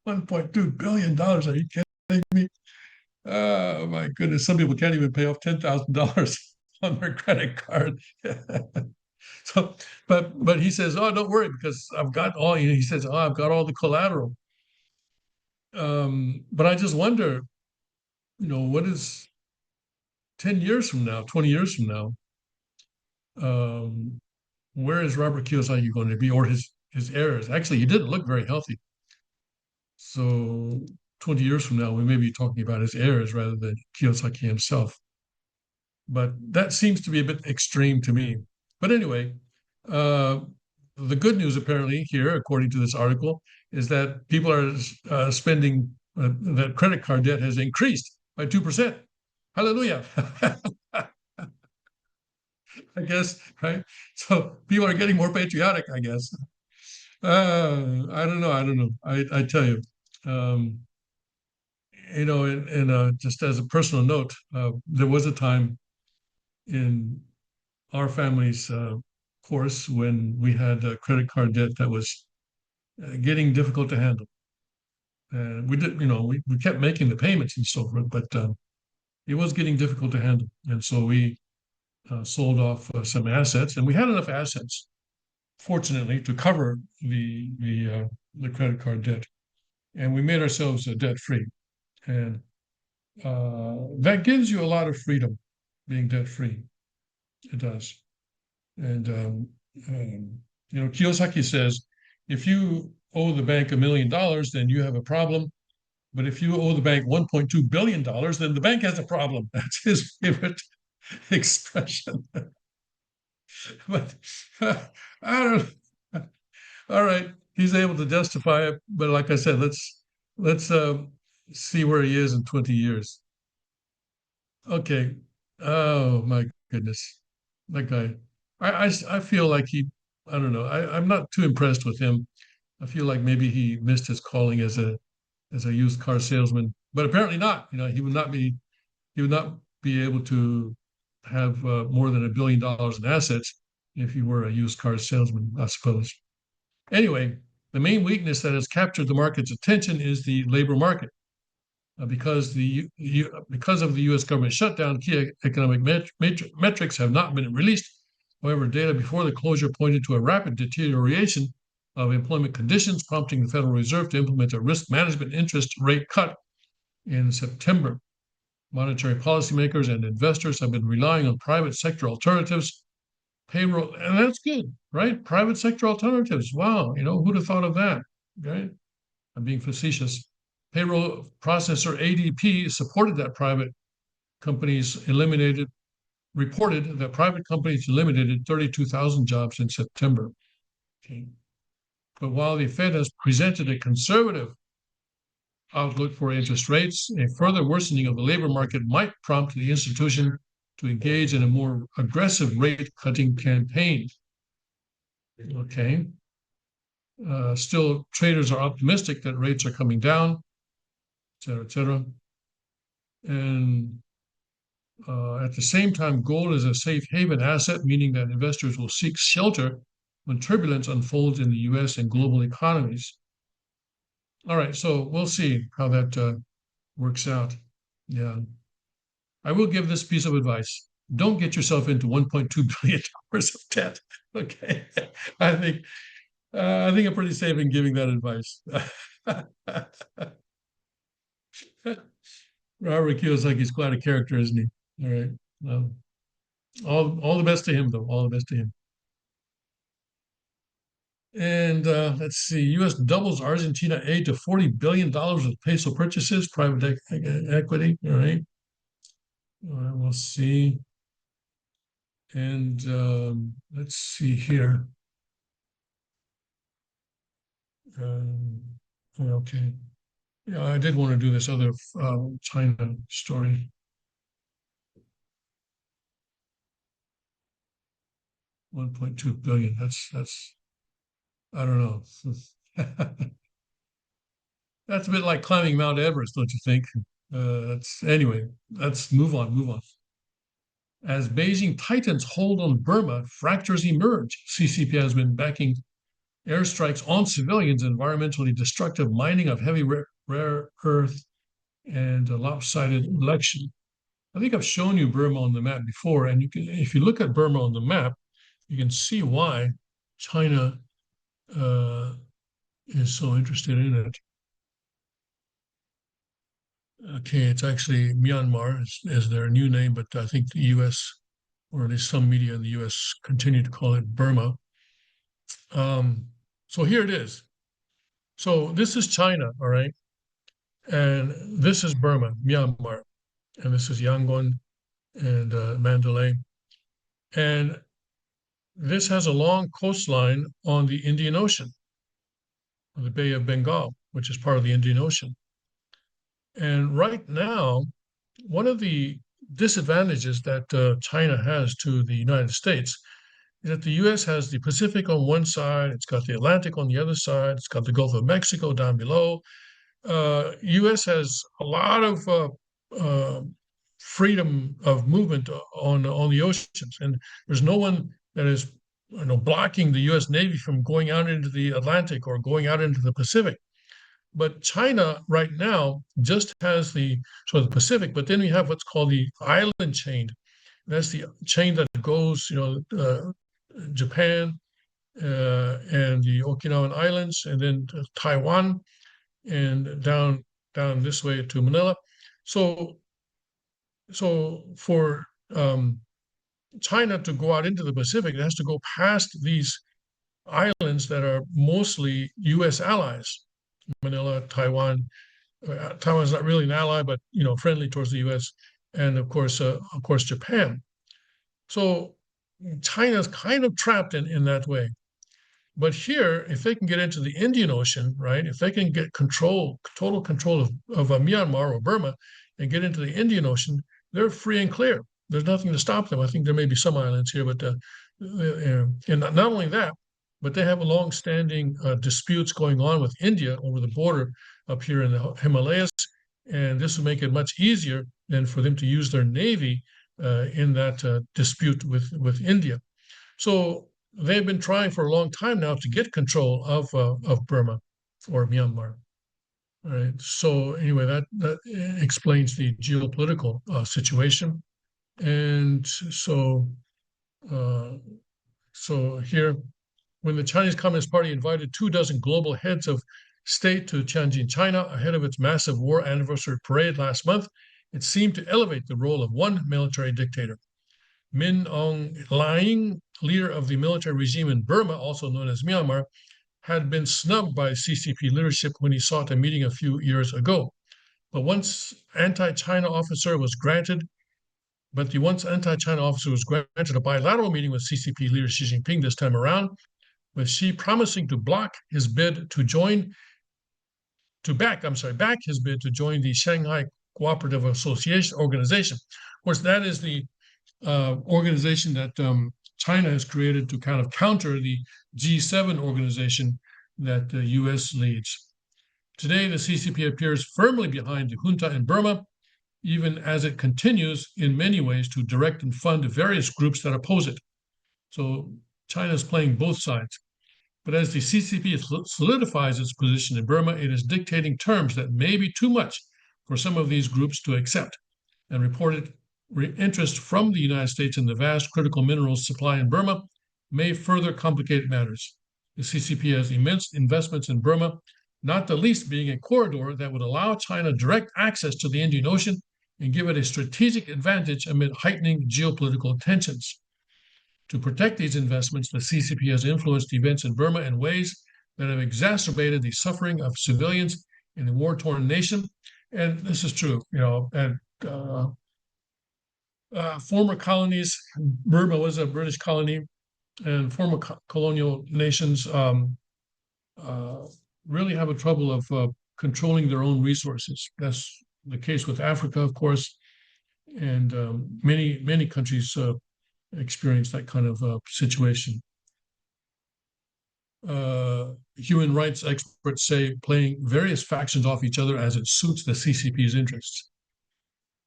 $1.2 billion. Are you kidding me? Oh my goodness. Some people can't even pay off $10,000 on their credit card. So, but he says, oh, don't worry because I've got all, he says, oh, I've got all the collateral. But I just wonder, what is 10 years from now, 20 years from now, um, where is Robert Kiyosaki going to be, or his heirs? Actually, he didn't look very healthy. So 20 years from now, we may be talking about his heirs rather than Kiyosaki himself. But that seems to be a bit extreme to me. But anyway, uh, the good news apparently here, according to this article, is that people are spending, that credit card debt has increased by 2%. Hallelujah. I guess, right? So people are getting more patriotic, I guess. I don't know. I don't know. I tell you, um, and just as a personal note, there was a time in our family's course when we had a credit card debt that was getting difficult to handle. And we did, we kept making the payments and so forth, but it was getting difficult to handle. And so we sold off some assets, and we had enough assets, fortunately, to cover the credit card debt, and we made ourselves debt free. And that gives you a lot of freedom, being debt free. It does. And Kiyosaki says, if you owe the bank $1 million, then you have a problem. But if you owe the bank $1.2 billion, then the bank has a problem. That's his favorite expression. But I don't. All right, he's able to justify it, but like I said, let's see where he is in 20 years. Okay. Oh my goodness, that guy. I feel like I don't know. I'm not too impressed with him. I feel like maybe he missed his calling as a used car salesman, but apparently not. He would not be able to have more than $1 billion in assets if he were a used car salesman, I suppose. Anyway, the main weakness that has captured the market's attention is the labor market. Because of the U.S. government shutdown, key economic metrics have not been released. However, data before the closure pointed to a rapid deterioration of employment conditions, prompting the Federal Reserve to implement a risk management interest rate cut in September. Monetary policymakers and investors have been relying on private sector alternatives, payroll, and that's good, right? Private sector alternatives. Wow, who'd have thought of that, right? I'm being facetious. Payroll processor ADP supported that private companies eliminated reported that private companies eliminated 32,000 jobs in September. Okay. But while the Fed has presented a conservative outlook for interest rates, a further worsening of the labor market might prompt the institution to engage in a more aggressive rate cutting campaign. Okay. Still, traders are optimistic that rates are coming down, et cetera, et cetera. And at the same time, gold is a safe haven asset, meaning that investors will seek shelter when turbulence unfolds in the US and global economies. All right, so we'll see how that works out. Yeah. I will give this piece of advice. Don't get yourself into $1.2 billion of debt. Okay. I think I'm pretty safe in giving that advice. Robert Kiyosaki's quite a character, isn't he? All right. Um, all the best to him, though. All the best to him. And let's see, U.S. doubles Argentina aid to $40 billion with peso purchases, private equity. All right. We'll see. And let's see here. Um, okay. Yeah, I did want to do this other China story. $1.2 billion. That's I don't know. That's a bit like climbing Mount Everest, don't you think? That's anyway. Let's move on. Move on. As Beijing tightens hold on Burma, fractures emerge. CCP has been backing airstrikes on civilians, environmentally destructive mining of heavy rare earth, and a lopsided election. I think I've shown you Burma on the map before, and you can, if you look at Burma on the map, you can see why China uh, is so interested in it. Okay, it's actually Myanmar is their new name, but I think the U.S. or at least some media in the U.S. continue to call it Burma. Um, so here it is. So this is China, all right, and this is Burma, Myanmar, and this is Yangon and Mandalay, and this has a long coastline on the Indian Ocean, on the Bay of Bengal, which is part of the Indian Ocean. And right now, one of the disadvantages that China has to the United States is that the US has the Pacific on one side, it's got the Atlantic on the other side, it's got the Gulf of Mexico down below. US has a lot of uh, freedom of movement on the oceans, and there's no one that is blocking the US Navy from going out into the Atlantic or going out into the Pacific. But China right now just has the sort of the Pacific, but then we have what's called the island chain. That's the chain that goes, Japan and the Okinawan Islands, and then Taiwan, and down this way to Manila. So for China to go out into the Pacific, it has to go past these islands that are mostly U.S. allies. Manila, Taiwan. Taiwan is not really an ally, but friendly towards the U.S. and of course, Japan. So China's kind of trapped in that way. But here, if they can get into the Indian Ocean, right? If they can get total control of Myanmar or Burma, and get into the Indian Ocean, they're free and clear. There's nothing to stop them. I think there may be some islands here, but and not only that, but they have a long-standing disputes going on with India over the border up here in the Himalayas, and this will make it much easier than for them to use their navy in that dispute with India. So they've been trying for a long time now to get control of Burma or Myanmar. All right. So anyway, that explains the geopolitical situation, and uh, so here, when the Chinese Communist Party invited 24 global heads of state to Tianjin, China, ahead of its massive war anniversary parade last month, it seemed to elevate the role of one military dictator. Min Aung Hlaing, leader of the military regime in Burma, also known as Myanmar, had been snubbed by CCP leadership when he sought a meeting a few years ago. But once anti-China officer was granted But the once anti-China officer was granted a bilateral meeting with CCP leader Xi Jinping this time around, with Xi promising to block his bid to join back his bid to join the Shanghai Cooperative Association organization. Of course, that is the organization that China has created to kind of counter the G7 organization that the U.S. leads. Today, the CCP appears firmly behind the junta in Burma, even as it continues in many ways to direct and fund various groups that oppose it. So China is playing both sides. But as the CCP solidifies its position in Burma, it is dictating terms that may be too much for some of these groups to accept. And reported interest from the United States in the vast critical minerals supply in Burma may further complicate matters. The CCP has immense investments in Burma, not the least being a corridor that would allow China direct access to the Indian Ocean and give it a strategic advantage amid heightening geopolitical tensions. To protect these investments, the CCP has influenced events in Burma in ways that have exacerbated the suffering of civilians in the war-torn nation. And this is true, and former colonies, Burma was a British colony, and former colonial nations really have a trouble of controlling their own resources. That's the case with Africa, of course, and many countries experience that kind of situation. Human rights experts say playing various factions off each other as it suits the CCP's interests.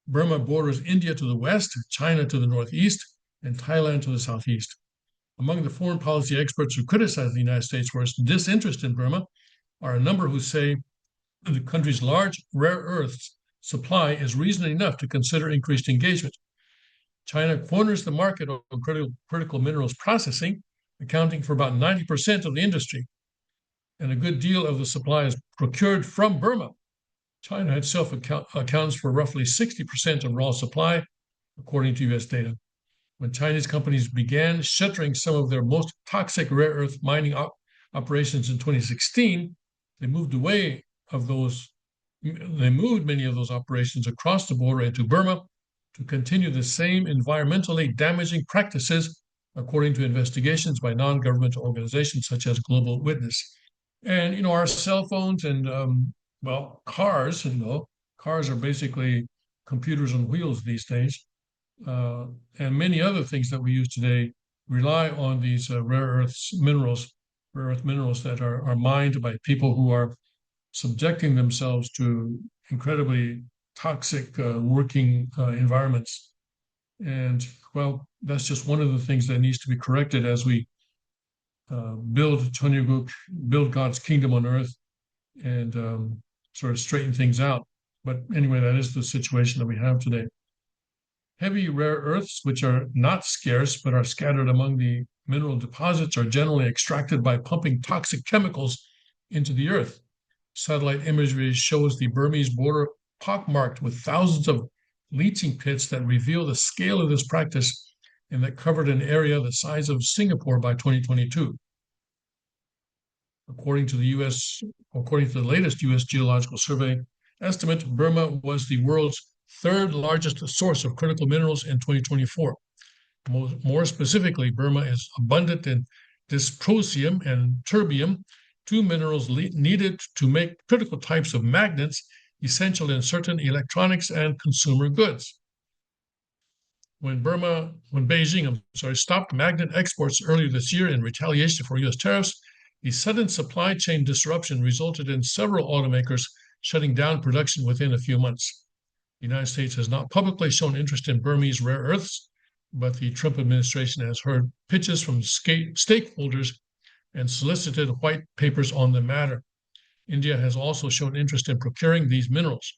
Burma borders India to the west, China to the northeast, and Thailand to the southeast. Among the foreign policy experts who criticize the United States for its disinterest in Burma are a number who say the country's large rare earths supply is reason enough to consider increased engagement. China corners the market on critical minerals processing, accounting for about 90% of the industry, and a good deal of the supply is procured from Burma. China itself accounts for roughly 60% of raw supply, according to US data. When Chinese companies began shuttering some of their most toxic rare earth mining operations in 2016, they moved many of those operations across the border into Burma to continue the same environmentally damaging practices, according to investigations by non-governmental organizations such as Global Witness. And our cell phones and cars. Cars are basically computers on wheels these days, and many other things that we use today rely on these rare earth minerals that are mined by people who are subjecting themselves to incredibly toxic working environments. And that's just one of the things that needs to be corrected as we build Chonyuguk, build God's kingdom on earth, and sort of straighten things out. But anyway, that is the situation that we have today. Heavy rare earths, which are not scarce but are scattered among the mineral deposits, are generally extracted by pumping toxic chemicals into the earth. Satellite imagery shows the Burmese border pockmarked with thousands of leaching pits that reveal the scale of this practice and that covered an area the size of Singapore by 2022. According to the latest U.S. Geological Survey estimate, Burma was the world's third largest source of critical minerals in 2024. More specifically, Burma is abundant in dysprosium and terbium, two minerals needed to make critical types of magnets essential in certain electronics and consumer goods. When Beijing stopped magnet exports earlier this year in retaliation for U.S. tariffs, the sudden supply chain disruption resulted in several automakers shutting down production within a few months. The United States has not publicly shown interest in Burmese rare earths, but the Trump administration has heard pitches from stakeholders and solicited white papers on the matter. India has also shown interest in procuring these minerals.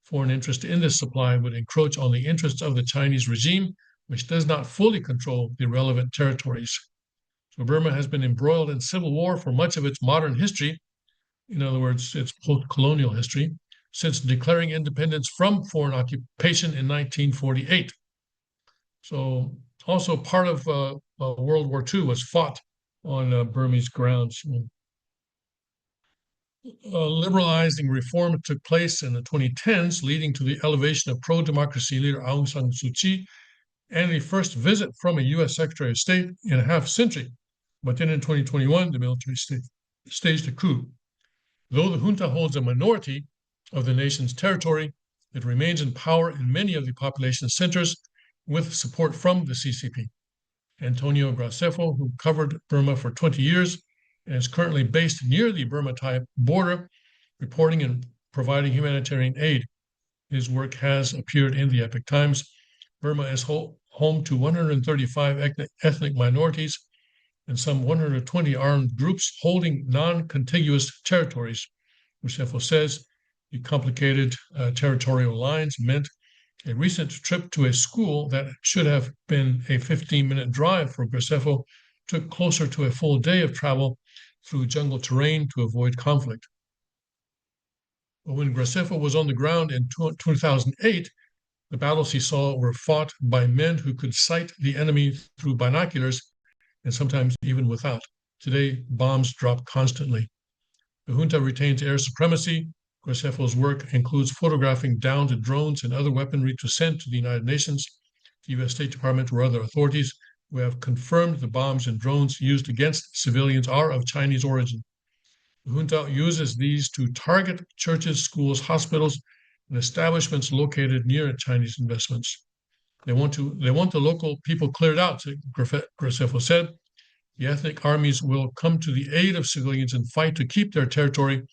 Foreign interest in this supply would encroach on the interests of the Chinese regime, which does not fully control the relevant territories. So Burma has been embroiled in civil war for much of its modern history, in other words, its post-colonial history, since declaring independence from foreign occupation in 1948. So also part of World War II was fought on Burmese grounds. Liberalizing reform took place in the 2010s, leading to the elevation of pro-democracy leader Aung San Suu Kyi and the first visit from a U.S. Secretary of State in a half century. But then in 2021, the military staged a coup. Though the junta holds a minority of the nation's territory, it remains in power in many of the population centers with support from the CCP. Antonio Gracefo, who covered Burma for 20 years and is currently based near the Burma-Thai border, reporting and providing humanitarian aid. His work has appeared in the Epoch Times. Burma is home to 135 ethnic minorities and some 120 armed groups holding non-contiguous territories. Gracefo says the complicated territorial lines meant a recent trip to a school that should have been a 15-minute drive for Gracefo took closer to a full day of travel through jungle terrain to avoid conflict. But when Gracefo was on the ground in 2008, the battles he saw were fought by men who could sight the enemy through binoculars and sometimes even without. Today, bombs drop constantly. The junta retains air supremacy. Gracefo's work includes photographing downed drones and other weaponry to send to the United Nations, the U.S. State Department, or other authorities who have confirmed the bombs and drones used against civilians are of Chinese origin. The junta uses these to target churches, schools, hospitals, and establishments located near Chinese investments. They want the local people cleared out, Gracefo said. The ethnic armies will come to the aid of civilians and fight to keep their territory,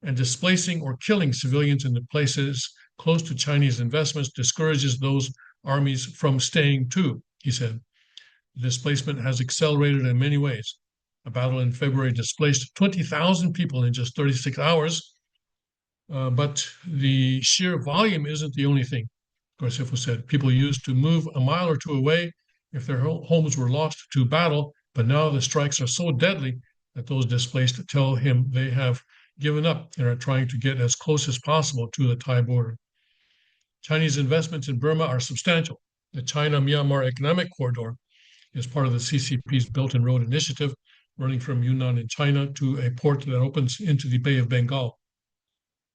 and displacing or killing civilians in the places close to Chinese investments discourages those armies from staying too, he said. The displacement has accelerated in many ways. A battle in February displaced 20,000 people in just 36 hours, but the sheer volume isn't the only thing, Gracefo said. People used to move a mile or two away if their homes were lost to battle, but now the strikes are so deadly that those displaced tell him they have given up and are trying to get as close as possible to the Thai border. Chinese investments in Burma are substantial. The China-Myanmar Economic Corridor is part of the CCP's Belt and Road Initiative, running from Yunnan in China to a port that opens into the Bay of Bengal.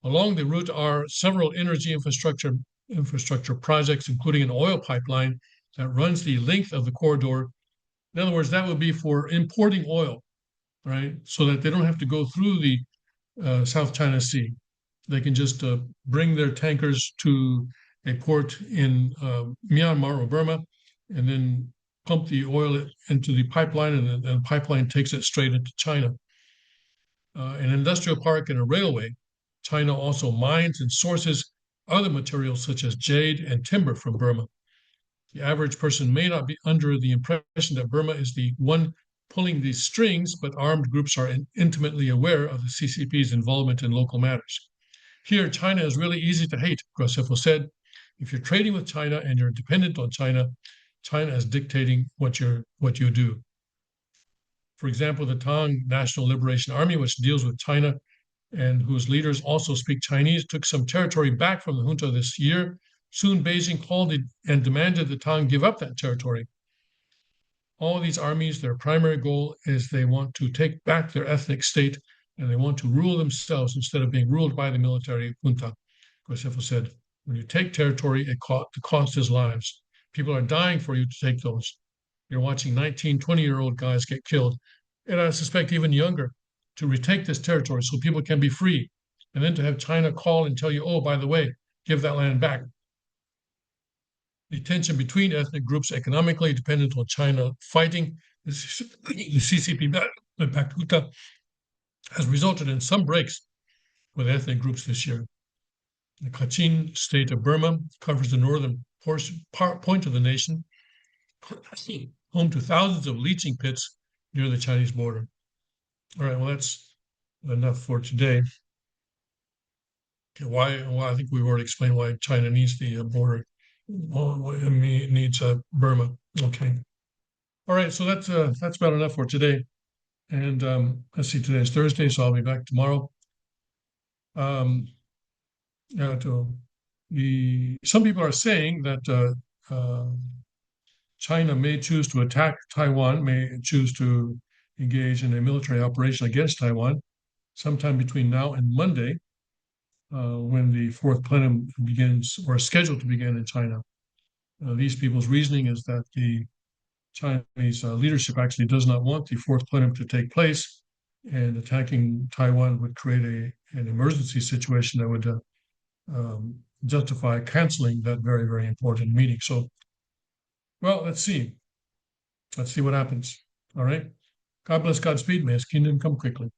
Along the route are several energy infrastructure projects, including an oil pipeline that runs the length of the corridor. In other words, that would be for importing oil, right? So that they don't have to go through the South China Sea. They can just bring their tankers to a port in Myanmar or Burma and then pump the oil into the pipeline, and the pipeline takes it straight into China. An industrial park and a railway. China also mines and sources other materials such as jade and timber from Burma. The average person may not be under the impression that Burma is the one pulling these strings, but armed groups are intimately aware of the CCP's involvement in local matters. Here, China is really easy to hate, Gracefo said. If you're trading with China and you're dependent on China, China is dictating what you do. For example, the Tang National Liberation Army, which deals with China and whose leaders also speak Chinese, took some territory back from the junta this year. Soon, Beijing called it and demanded the Tang give up that territory. All these armies, their primary goal is they want to take back their ethnic state and they want to rule themselves instead of being ruled by the military junta. Gracefo said, when you take territory, the cost is lives. People are dying for you to take those. You're watching 19, 20-year-old guys get killed, and I suspect even younger, to retake this territory so people can be free. And then to have China call and tell you, oh, by the way, give that land back. The tension between ethnic groups economically dependent on China fighting the CCP-backed junta has resulted in some breaks with ethnic groups this year. The Kachin state of Burma covers the northern point of the nation, home to thousands of leaching pits near the Chinese border. All right, well, that's enough for today. Okay, why I think we've already explained why China needs the border, needs Burma. Okay. All right, so that's about enough for today. And let's see, today is Thursday, so I'll be back tomorrow. Some people are saying that China may choose to attack Taiwan, may choose to engage in a military operation against Taiwan sometime between now and Monday, when the fourth plenum begins or is scheduled to begin in China. These people's reasoning is that the Chinese leadership actually does not want the fourth plenum to take place, and attacking Taiwan would create an emergency situation that would justify canceling that very, very important meeting. So, well, let's see. Let's see what happens. All right. God bless Godspeed. May his kingdom come quickly.